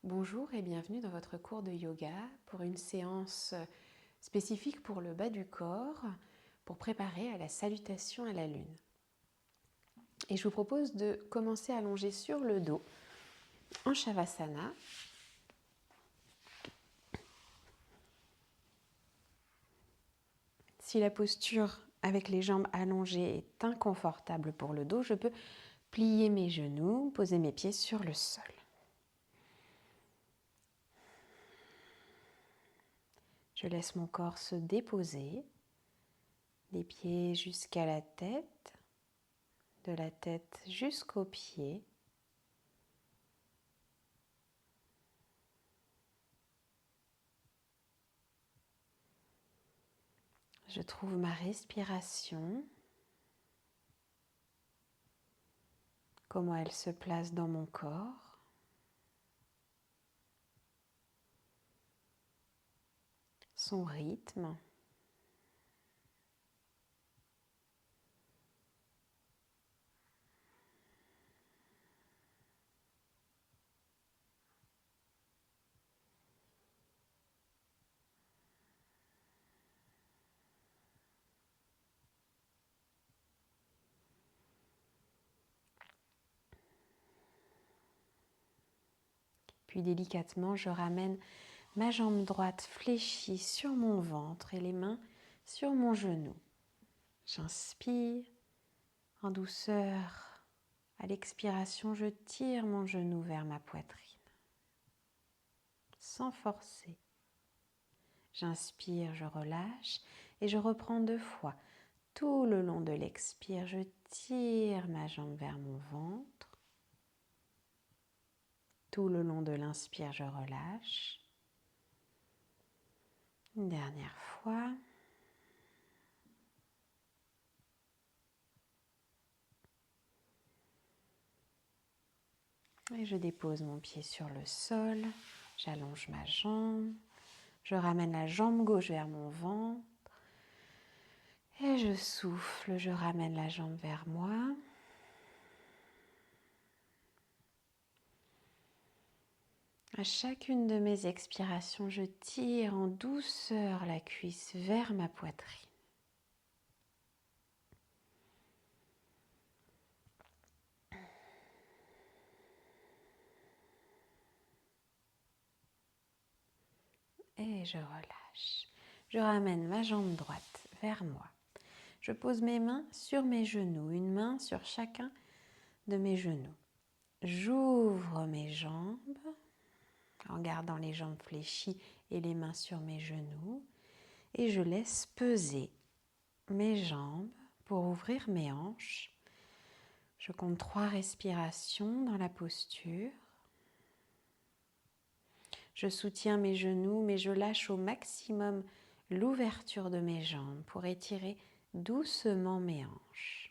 Bonjour et bienvenue dans votre cours de yoga pour une séance spécifique pour le bas du corps pour préparer à la salutation à la lune. Et je vous propose de commencer allongé sur le dos en Shavasana. Si la posture avec les jambes allongées est inconfortable pour le dos, je peux plier mes genoux, poser mes pieds sur le sol. Je laisse mon corps se déposer, des pieds jusqu'à la tête, de la tête jusqu'aux pieds. Je trouve ma respiration, comment elle se place dans mon corps. Son rythme. Puis délicatement, je ramène ma jambe droite fléchie sur mon ventre et les mains sur mon genou. J'inspire en douceur. À l'expiration, je tire mon genou vers ma poitrine, sans forcer. J'inspire, je relâche et je reprends 2 fois. Tout le long de l'expire, je tire ma jambe vers mon ventre. Tout le long de l'inspire, je relâche. Une dernière fois. Et je dépose mon pied sur le sol. J'allonge ma jambe. Je ramène la jambe gauche vers mon ventre. Et je souffle, je ramène la jambe vers moi. À chacune de mes expirations, je tire en douceur la cuisse vers ma poitrine. Et je relâche. Je ramène ma jambe droite vers moi. Je pose mes mains sur mes genoux, une main sur chacun de mes genoux. J'ouvre mes jambes en gardant les jambes fléchies et les mains sur mes genoux et je laisse peser mes jambes pour ouvrir mes hanches. Je compte 3 respirations dans la posture. Je soutiens mes genoux mais je lâche au maximum l'ouverture de mes jambes pour étirer doucement mes hanches.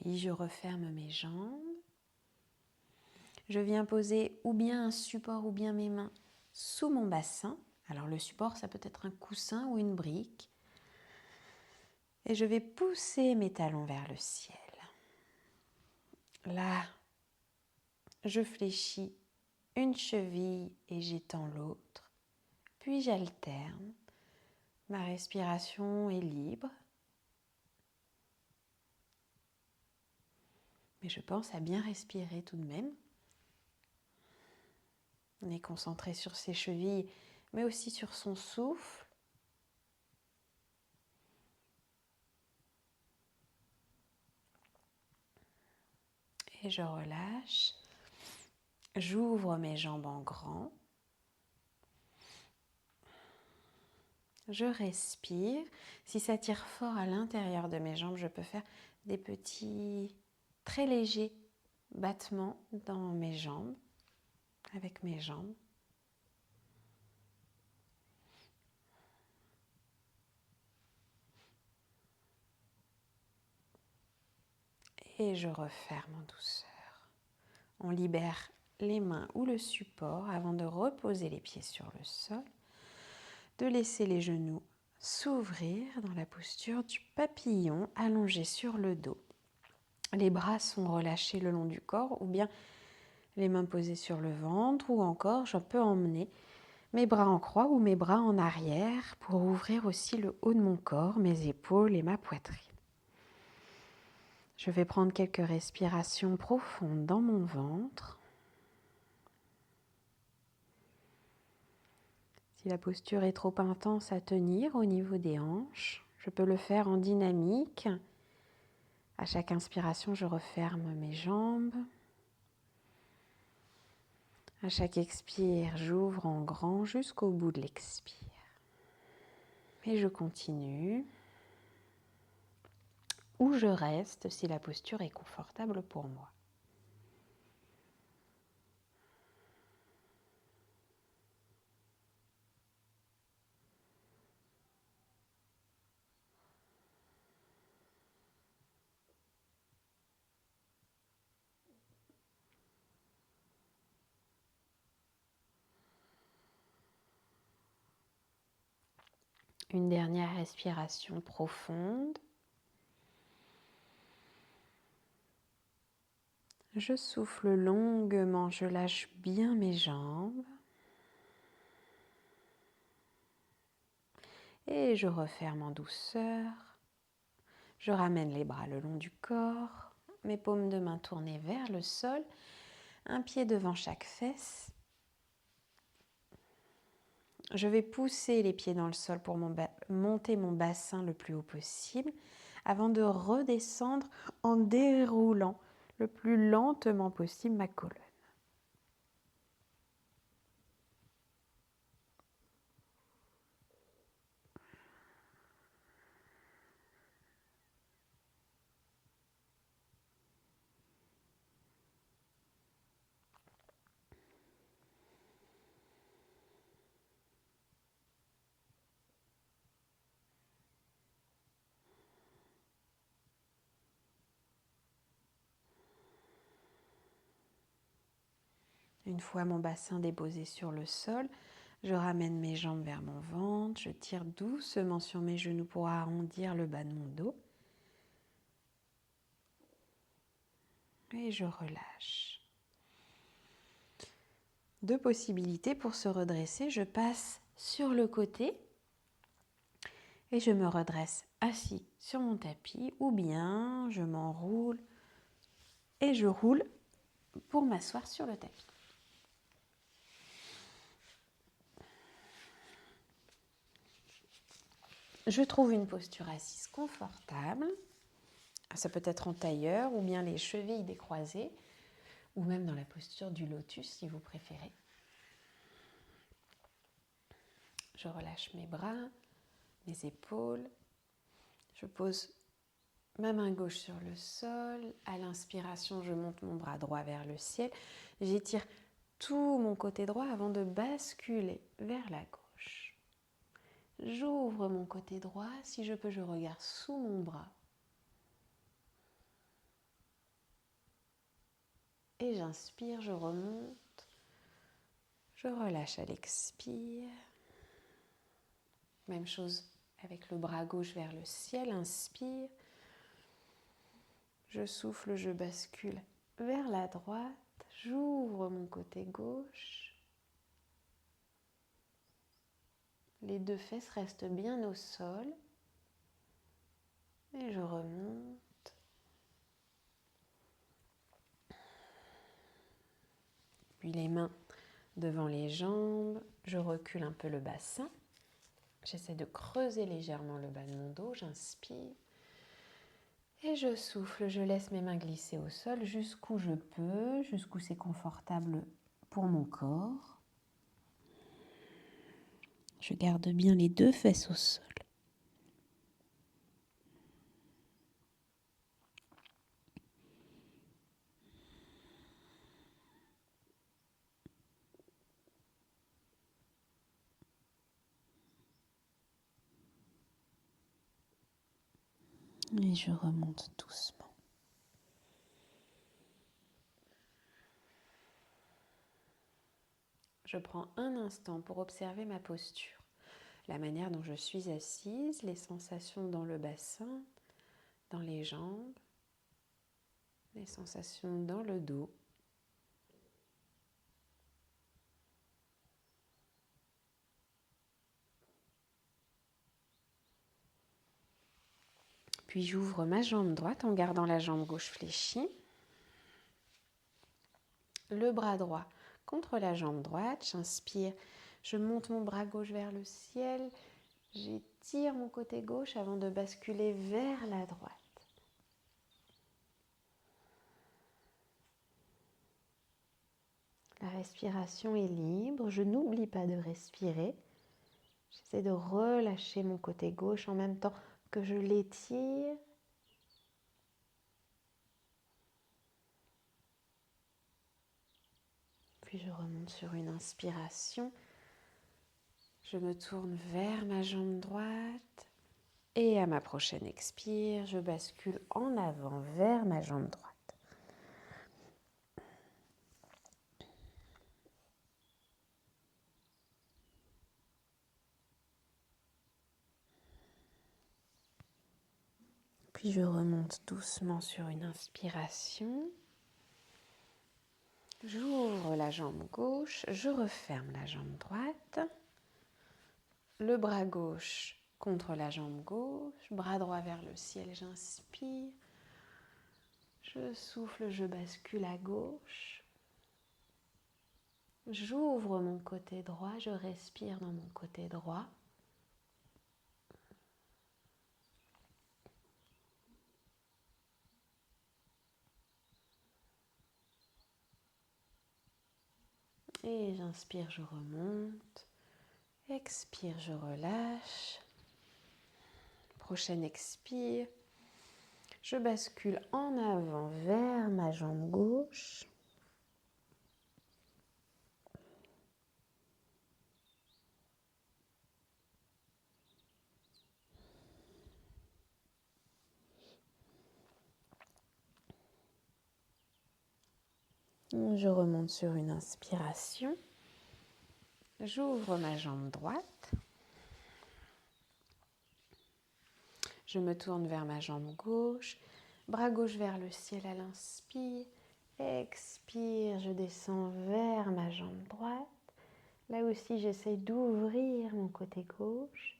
Puis je referme mes jambes. Je viens poser ou bien un support ou bien mes mains sous mon bassin. Alors le support, ça peut être un coussin ou une brique. Et je vais pousser mes talons vers le ciel. Là, je fléchis une cheville et j'étends l'autre. Puis j'alterne. Ma respiration est libre. Mais je pense à bien respirer tout de même. On est concentré sur ses chevilles, mais aussi sur son souffle. Et je relâche. J'ouvre mes jambes en grand. Je respire. Si ça tire fort à l'intérieur de mes jambes, je peux faire des petits, très légers battements dans mes jambes, avec mes jambes. et je referme en douceur. On libère les mains ou le support avant de reposer les pieds sur le sol, de laisser les genoux s'ouvrir dans la posture du papillon allongé sur le dos. Les bras sont relâchés le long du corps ou bien les mains posées sur le ventre ou encore je peux emmener mes bras en croix ou mes bras en arrière pour ouvrir aussi le haut de mon corps, mes épaules et ma poitrine. Je vais prendre quelques respirations profondes dans mon ventre. Si la posture est trop intense à tenir au niveau des hanches, je peux le faire en dynamique. À chaque inspiration, je referme mes jambes. À chaque expire, j'ouvre en grand jusqu'au bout de l'expire. Et je continue. Ou je reste si la posture est confortable pour moi. Une dernière respiration profonde. Je souffle longuement, je lâche bien mes jambes. Et je referme en douceur. Je ramène les bras le long du corps, mes paumes de main tournées vers le sol, un pied devant chaque fesse. Je vais pousser les pieds dans le sol pour monter mon bassin le plus haut possible avant de redescendre en déroulant le plus lentement possible ma colonne. Une fois mon bassin déposé sur le sol, je ramène mes jambes vers mon ventre, je tire doucement sur mes genoux pour arrondir le bas de mon dos. Et je relâche. Deux possibilités pour se redresser. Je passe sur le côté et je me redresse assis sur mon tapis ou bien je m'enroule et je roule pour m'asseoir sur le tapis. Je trouve une posture assise confortable. Ça peut être en tailleur ou bien les chevilles décroisées ou même dans la posture du lotus si vous préférez. Je relâche mes bras, mes épaules. Je pose ma main gauche sur le sol. À l'inspiration, je monte mon bras droit vers le ciel. J'étire tout mon côté droit avant de basculer vers la gauche. J'ouvre mon côté droit. Si je peux, je regarde sous mon bras. Et j'inspire, je remonte. Je relâche à l'expire. Même chose avec le bras gauche vers le ciel. Inspire. Je souffle, je bascule vers la droite. J'ouvre mon côté gauche. Les deux fesses restent bien au sol. Et je remonte. Puis les mains devant les jambes. Je recule un peu le bassin. J'essaie de creuser légèrement le bas de mon dos. J'inspire. Et je souffle. Je laisse mes mains glisser au sol jusqu'où je peux, jusqu'où c'est confortable pour mon corps. Je garde bien les deux fesses au sol. Et je remonte doucement. Je prends un instant pour observer ma posture, la manière dont je suis assise, les sensations dans le bassin, dans les jambes, les sensations dans le dos. Puis j'ouvre ma jambe droite en gardant la jambe gauche fléchie. Le bras droit contre la jambe droite. J'inspire, je monte mon bras gauche vers le ciel. J'étire mon côté gauche avant de basculer vers la droite. La respiration est libre. Je n'oublie pas de respirer. J'essaie de relâcher mon côté gauche en même temps que je l'étire. Puis je remonte sur une inspiration. Je me tourne vers ma jambe droite. Et à ma prochaine expire, je bascule en avant vers ma jambe droite. Puis je remonte doucement sur une inspiration. J'ouvre la jambe gauche, je referme la jambe droite. Le bras gauche contre la jambe gauche, bras droit vers le ciel, j'inspire. Je souffle, je bascule à gauche. J'ouvre mon côté droit, je respire dans mon côté droit. Et j'inspire, je remonte. Expire, je relâche. Prochaine expire. Je bascule en avant vers ma jambe gauche. Je remonte sur une inspiration. J'ouvre ma jambe droite. Je me tourne vers ma jambe gauche. Bras gauche vers le ciel à l'inspire. Expire, je descends vers ma jambe droite. Là aussi, j'essaie d'ouvrir mon côté gauche.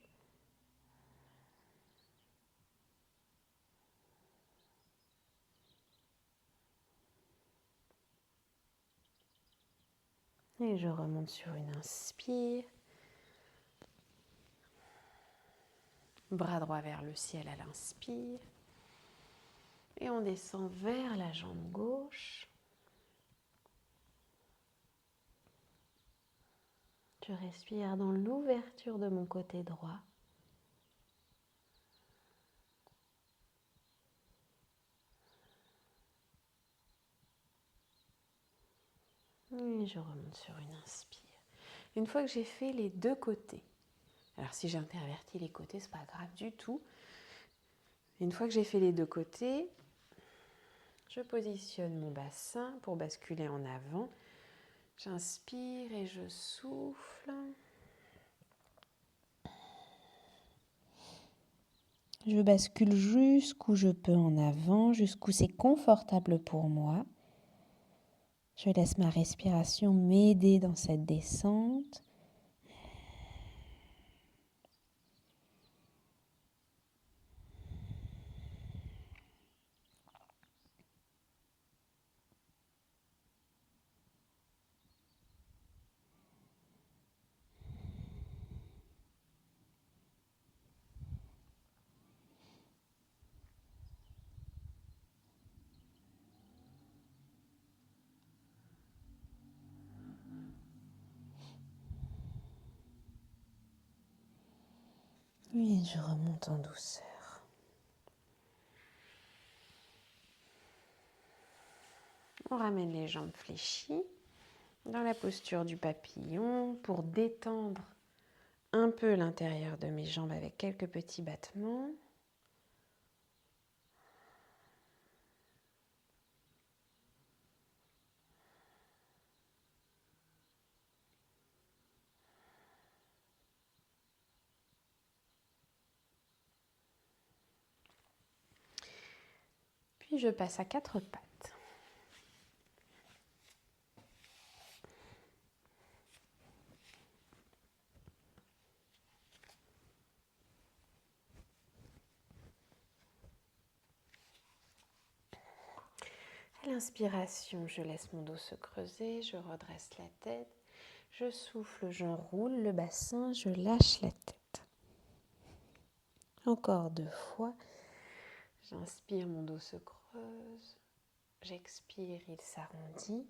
Et je remonte sur une inspire. Bras droit vers le ciel à l'inspire. Et on descend vers la jambe gauche. Je respire dans l'ouverture de mon côté droit. Et je remonte sur une inspire. Une fois que j'ai fait les deux côtés, alors si j'intervertis les côtés, c'est pas grave du tout. Une fois que j'ai fait les deux côtés, je positionne mon bassin pour basculer en avant. J'inspire et je souffle. Je bascule jusqu'où je peux en avant, jusqu'où c'est confortable pour moi. Je laisse ma respiration m'aider dans cette descente. Et je remonte en douceur. On ramène les jambes fléchies dans la posture du papillon pour détendre un peu l'intérieur de mes jambes avec quelques petits battements. je passe à 4 pattes. À l'inspiration, je laisse mon dos se creuser, je redresse la tête, je souffle, j'enroule le bassin, je lâche la tête. Encore 2 fois. J'inspire, mon dos se creuse. J'expire, il s'arrondit.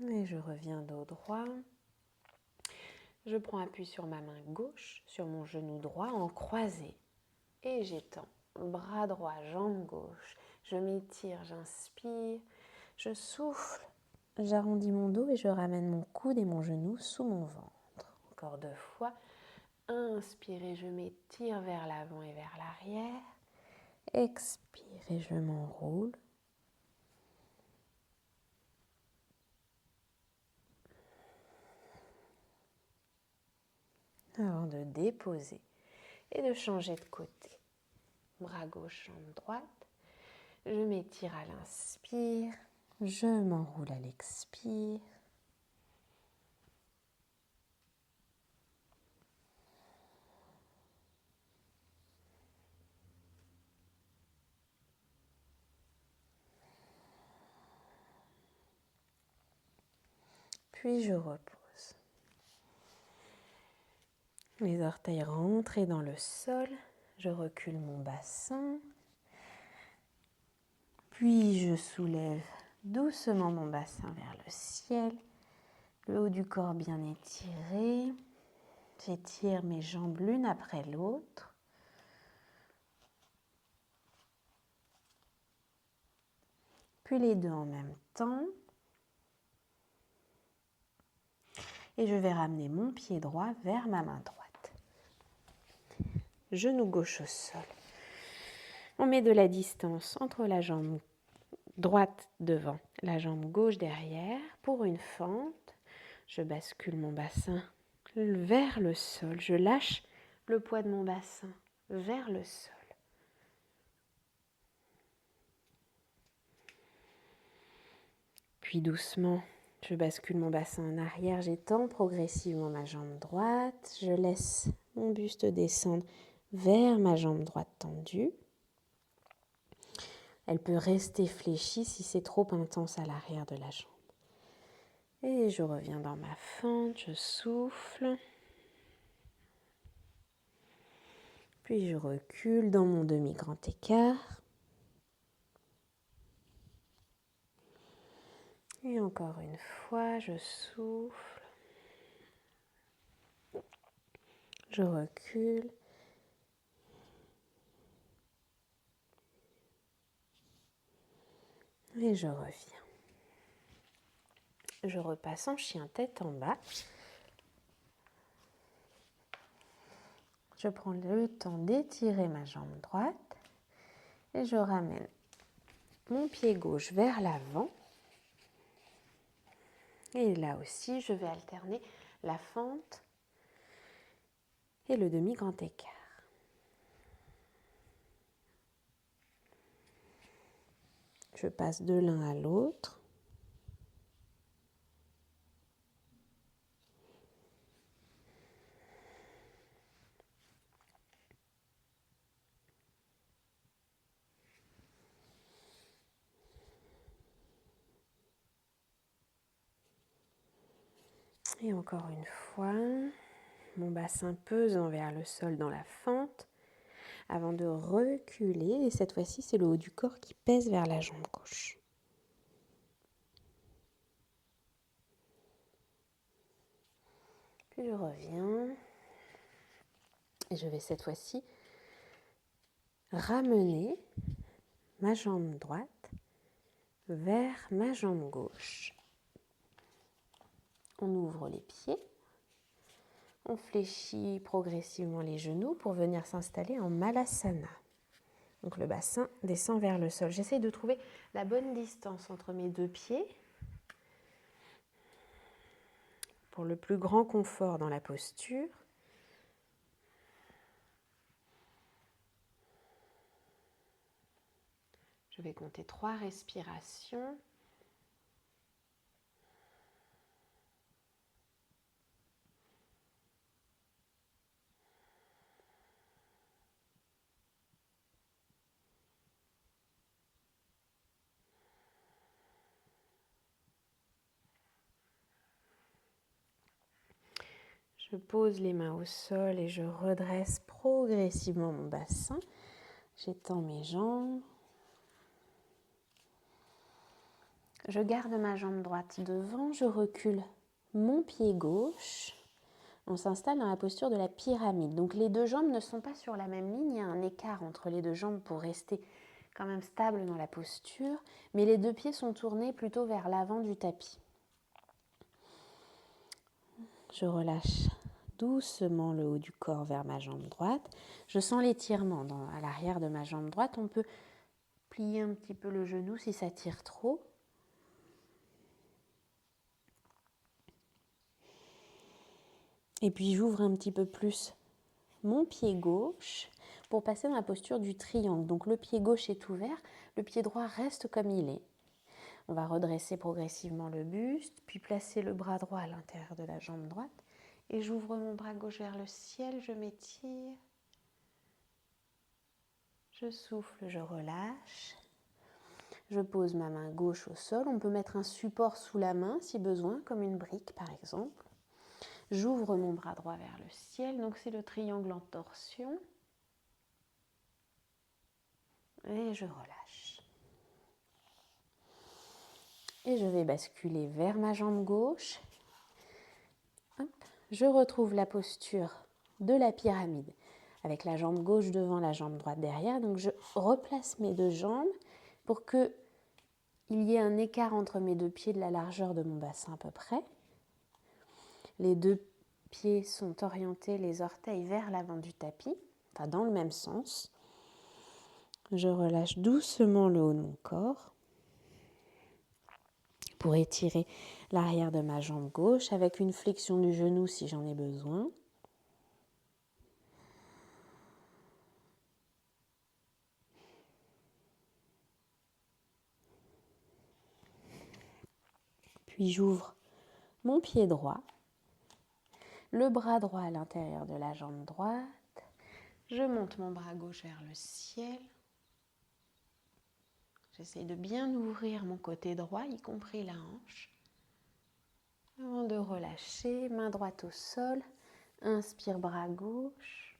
Et je reviens dos droit. Je prends appui sur ma main gauche, sur mon genou droit en croisé. Et j'étends. Bras droit, jambe gauche. Je m'étire, j'inspire. Je souffle. J'arrondis mon dos et je ramène mon coude et mon genou sous mon ventre. Encore 2 fois. Inspire, je m'étire vers l'avant et vers l'arrière. Expire et je m'enroule. Avant de déposer et de changer de côté. Bras gauche, jambe droite. Je m'étire à l'inspire. Je m'enroule à l'expire. Puis je repose. Les orteils rentrés dans le sol. Je recule mon bassin. Puis je soulève doucement mon bassin vers le ciel. Le haut du corps bien étiré. J'étire mes jambes l'une après l'autre. Puis les deux en même temps. Et je vais ramener mon pied droit vers ma main droite. Genou gauche au sol. On met de la distance entre la jambe droite devant, la jambe gauche derrière. Pour une fente, je bascule mon bassin vers le sol. Je lâche le poids de mon bassin vers le sol. Puis doucement, je bascule mon bassin en arrière, j'étends progressivement ma jambe droite, je laisse mon buste descendre vers ma jambe droite tendue. Elle peut rester fléchie si c'est trop intense à l'arrière de la jambe. Et je reviens dans ma fente, je souffle. Puis je recule dans mon demi-grand écart. Et encore une fois, je souffle. Je recule. Et je reviens. Je repasse en chien tête en bas. Je prends le temps d'étirer ma jambe droite et je ramène mon pied gauche vers l'avant. Et là aussi, je vais alterner la fente et le demi-grand écart. Je passe de l'un à l'autre. Et encore une fois, mon bassin pesant vers le sol dans la fente avant de reculer. Et cette fois-ci, c'est le haut du corps qui pèse vers la jambe gauche. Puis je reviens. Et je vais cette fois-ci ramener ma jambe droite vers ma jambe gauche. On ouvre les pieds. On fléchit progressivement les genoux pour venir s'installer en Malasana. Donc le bassin descend vers le sol. J'essaye de trouver la bonne distance entre mes deux pieds pour le plus grand confort dans la posture. Je vais compter 3 respirations. Je pose les mains au sol et je redresse progressivement mon bassin. J'étends mes jambes. Je garde ma jambe droite devant, je recule mon pied gauche. On s'installe dans la posture de la pyramide. Donc les deux jambes ne sont pas sur la même ligne, il y a un écart entre les deux jambes pour rester quand même stable dans la posture, mais les deux pieds sont tournés plutôt vers l'avant du tapis. Je relâche doucement le haut du corps vers ma jambe droite. Je sens l'étirement à l'arrière de ma jambe droite. On peut plier un petit peu le genou si ça tire trop. Et puis j'ouvre un petit peu plus mon pied gauche pour passer dans la posture du triangle. Donc le pied gauche est ouvert, le pied droit reste comme il est. On va redresser progressivement le buste, puis placer le bras droit à l'intérieur de la jambe droite. Et j'ouvre mon bras gauche vers le ciel, je m'étire. Je souffle, je relâche. Je pose ma main gauche au sol. On peut mettre un support sous la main si besoin, comme une brique par exemple. J'ouvre mon bras droit vers le ciel. Donc c'est le triangle en torsion. Et je relâche. Et je vais basculer vers ma jambe gauche. Hop. Je retrouve la posture de la pyramide avec la jambe gauche devant, la jambe droite derrière. Donc je replace mes deux jambes pour qu'il y ait un écart entre mes deux pieds de la largeur de mon bassin à peu près. Les deux pieds sont orientés, les orteils vers l'avant du tapis, enfin dans le même sens. Je relâche doucement le haut de mon corps pour étirer l'arrière de ma jambe gauche avec une flexion du genou si j'en ai besoin. Puis j'ouvre mon pied droit, le bras droit à l'intérieur de la jambe droite. Je monte mon bras gauche vers le ciel. J'essaie de bien ouvrir mon côté droit, y compris la hanche. Avant de relâcher, main droite au sol. Inspire, bras gauche.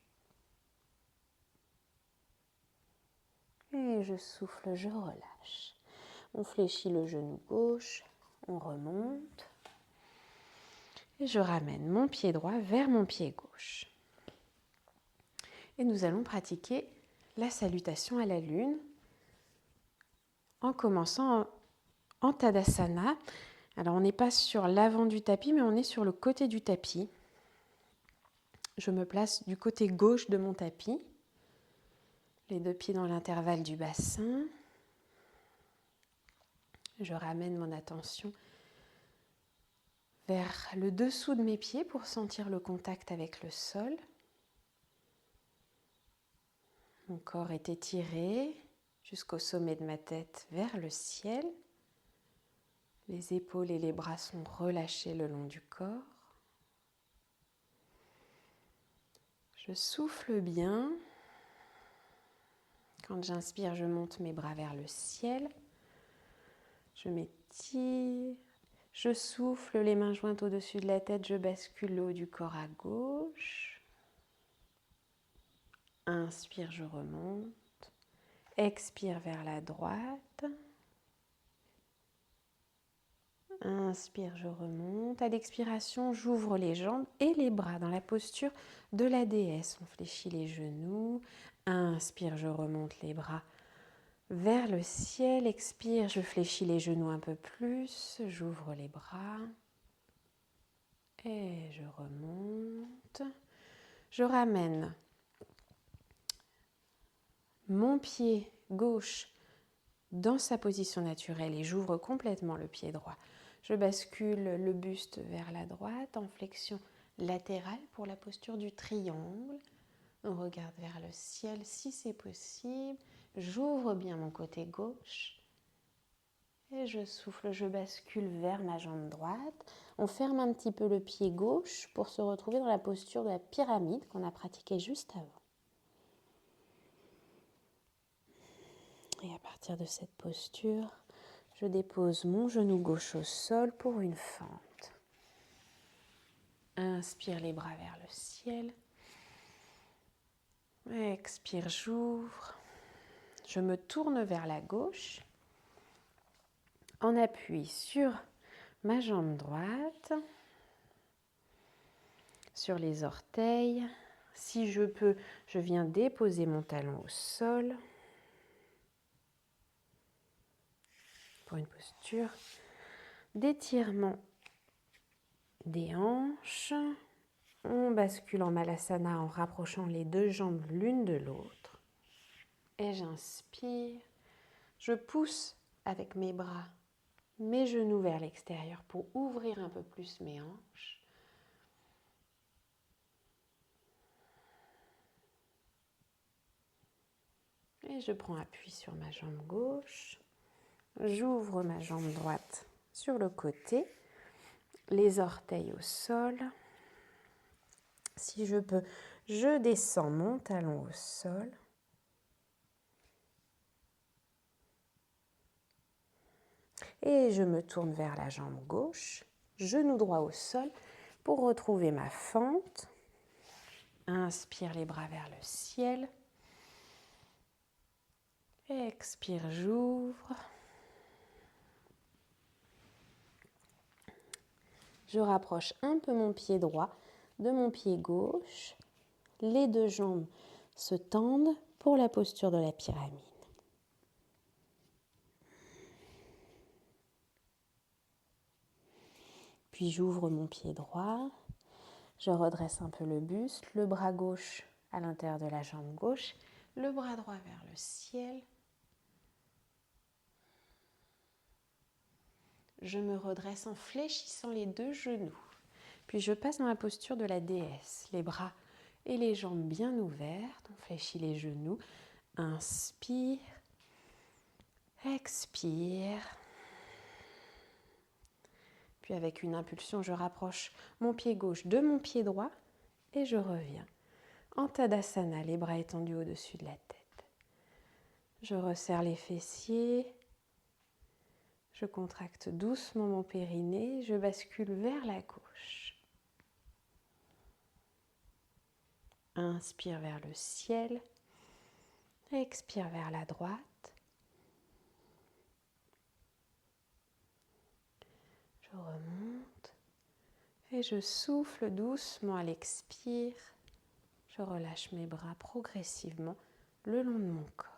Et je souffle, je relâche. On fléchit le genou gauche, on remonte. Et je ramène mon pied droit vers mon pied gauche. Et nous allons pratiquer la salutation à la lune en commençant en Tadasana. Alors on n'est pas sur l'avant du tapis, mais on est sur le côté du tapis. Je me place du côté gauche de mon tapis, les deux pieds dans l'intervalle du bassin. Je ramène mon attention vers le dessous de mes pieds pour sentir le contact avec le sol. Mon corps est étiré jusqu'au sommet de ma tête vers le ciel. Les épaules et les bras sont relâchés le long du corps. Je souffle bien. Quand j'inspire, je monte mes bras vers le ciel. Je m'étire. Je souffle, les mains jointes au-dessus de la tête. Je bascule le haut du corps à gauche. Inspire, je remonte. Expire vers la droite. Inspire, je remonte. À l'expiration, j'ouvre les jambes et les bras dans la posture de la déesse. On fléchit les genoux. Inspire, je remonte les bras vers le ciel. Expire, je fléchis les genoux un peu plus. J'ouvre les bras. Et je remonte. Je ramène mon pied gauche dans sa position naturelle et j'ouvre complètement le pied droit. Je bascule le buste vers la droite en flexion latérale pour la posture du triangle. On regarde vers le ciel si c'est possible. J'ouvre bien mon côté gauche. Et je souffle, je bascule vers ma jambe droite. On ferme un petit peu le pied gauche pour se retrouver dans la posture de la pyramide qu'on a pratiquée juste avant. Et à partir de cette posture, je dépose mon genou gauche au sol pour une fente. Inspire les bras vers le ciel. Expire, j'ouvre. Je me tourne vers la gauche. En appui sur ma jambe droite, sur les orteils. Si je peux, je viens déposer mon talon au sol pour une posture d'étirement des hanches. On bascule en Malasana en rapprochant les deux jambes l'une de l'autre. Et j'inspire. Je pousse avec mes bras mes genoux vers l'extérieur pour ouvrir un peu plus mes hanches. Et je prends appui sur ma jambe gauche. J'ouvre ma jambe droite sur le côté. Les orteils au sol. Si je peux, je descends mon talon au sol. Et je me tourne vers la jambe gauche. Genou droit au sol pour retrouver ma fente. Inspire les bras vers le ciel. Expire, j'ouvre. Je rapproche un peu mon pied droit de mon pied gauche. Les deux jambes se tendent pour la posture de la pyramide. Puis j'ouvre mon pied droit. Je redresse un peu le buste, le bras gauche à l'intérieur de la jambe gauche, le bras droit vers le ciel. Je me redresse en fléchissant les deux genoux. Puis je passe dans la posture de la déesse, les bras et les jambes bien ouvertes. On fléchit les genoux. Inspire, expire. Puis avec une impulsion, je rapproche mon pied gauche de mon pied droit et je reviens en Tadasana, les bras étendus au-dessus de la tête. Je resserre les fessiers. Je contracte doucement mon périnée. Je bascule vers la gauche. Inspire vers le ciel. Expire vers la droite. Je remonte et je souffle doucement à l'expire. Je relâche mes bras progressivement le long de mon corps.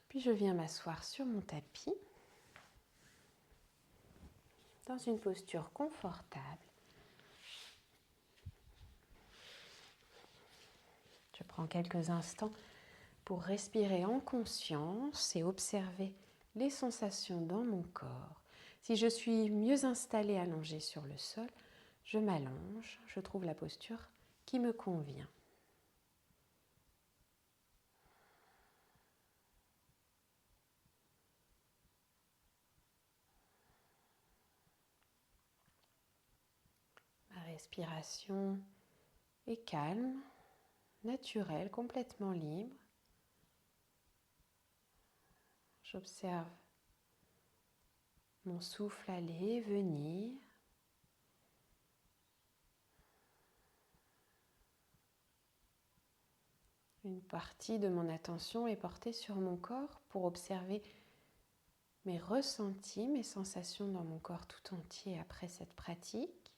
Puis je viens m'asseoir sur mon tapis dans une posture confortable. Je prends quelques instants pour respirer en conscience et observer les sensations dans mon corps. Si je suis mieux installée allongée sur le sol, je m'allonge, je trouve la posture qui me convient. Ma respiration est calme, naturelle, complètement libre. J'observe mon souffle aller et venir. Une partie de mon attention est portée sur mon corps pour observer mes ressentis, mes sensations dans mon corps tout entier après cette pratique.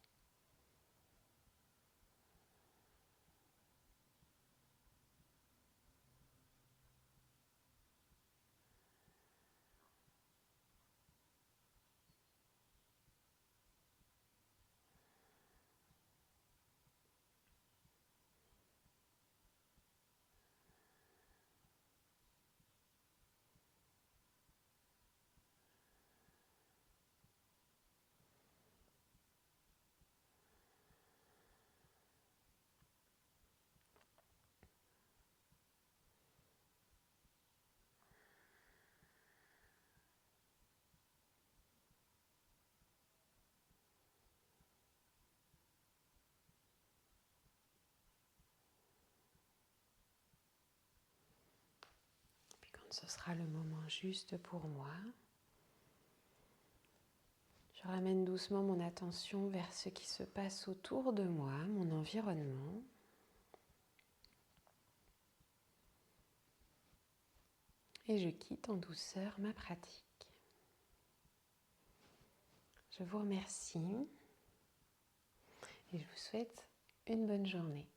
ce sera le moment juste pour moi. Je ramène doucement mon attention vers ce qui se passe autour de moi, mon environnement. Et je quitte en douceur ma pratique. Je vous remercie et je vous souhaite une bonne journée.